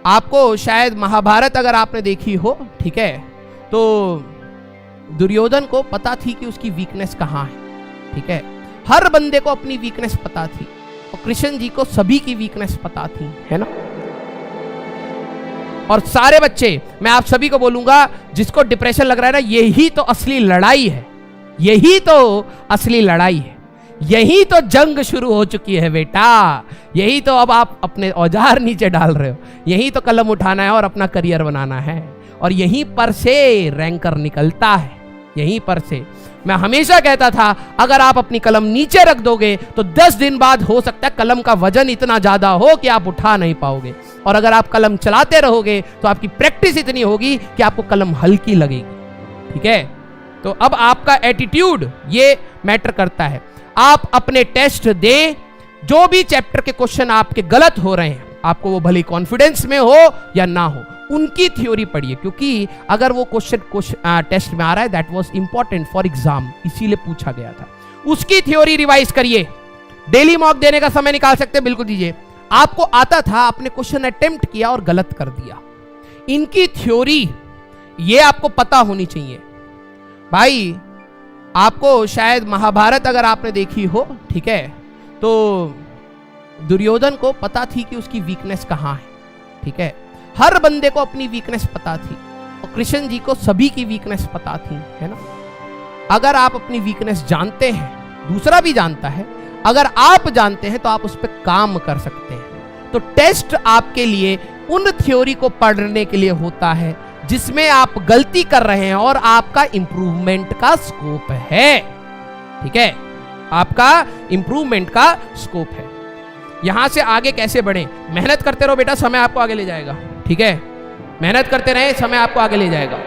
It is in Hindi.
आपको शायद महाभारत अगर आपने देखी हो, ठीक है, तो दुर्योधन को पता थी कि उसकी वीकनेस कहाँ है, ठीक है। हर बंदे को अपनी वीकनेस पता थी और कृष्ण जी को सभी की वीकनेस पता थी, है ना। और सारे बच्चे, मैं आप सभी को बोलूंगा, जिसको डिप्रेशन लग रहा है ना, यही तो असली लड़ाई है, यही तो असली लड़ाई है, यही तो जंग शुरू हो चुकी है बेटा। यही तो अब आप अपने औजार नीचे डाल रहे हो, यही तो कलम उठाना है और अपना करियर बनाना है, और यहीं पर से रैंकर निकलता है, यहीं पर से। मैं हमेशा कहता था अगर आप अपनी कलम नीचे रख दोगे तो 10 दिन बाद हो सकता है कलम का वजन इतना ज्यादा हो कि आप उठा नहीं पाओगे, और अगर आप कलम चलाते रहोगे तो आपकी प्रैक्टिस इतनी होगी कि आपको कलम हल्की लगेगी, ठीक है। तो अब आपका एटीट्यूड ये मैटर करता है। आप अपने टेस्ट दे, जो भी चैप्टर के क्वेश्चन आपके गलत हो रहे हैं, आपको वो भले कॉन्फिडेंस में हो या ना हो, उनकी थ्योरी पढ़िए, क्योंकि अगर वो क्वेश्चन टेस्ट में आ रहा है, that was important for exam, इसीलिए पूछा गया था, उसकी थ्योरी रिवाइज करिए। डेली मॉक देने का समय निकाल सकते हैं, बिल्कुल दीजिए। आपको आता था, आपने क्वेश्चन अटेम्प्ट किया और गलत कर दिया, इनकी थ्योरी ये आपको पता होनी चाहिए भाई। आपको शायद महाभारत अगर आपने देखी हो, ठीक है, तो दुर्योधन को पता थी कि उसकी वीकनेस कहाँ है, ठीक है। हर बंदे को अपनी वीकनेस पता थी और कृष्ण जी को सभी की वीकनेस पता थी, है ना। अगर आप अपनी वीकनेस जानते हैं, दूसरा भी जानता है, अगर आप जानते हैं तो आप उस पर काम कर सकते हैं। तो टेस्ट आपके लिए उन थ्योरी को पढ़ने के लिए होता है जिसमें आप गलती कर रहे हैं और आपका इंप्रूवमेंट का स्कोप है, ठीक है, आपका इंप्रूवमेंट का स्कोप है। यहां से आगे कैसे बढ़े, मेहनत करते रहो बेटा, समय आपको आगे ले जाएगा, ठीक है। मेहनत करते रहे, समय आपको आगे ले जाएगा।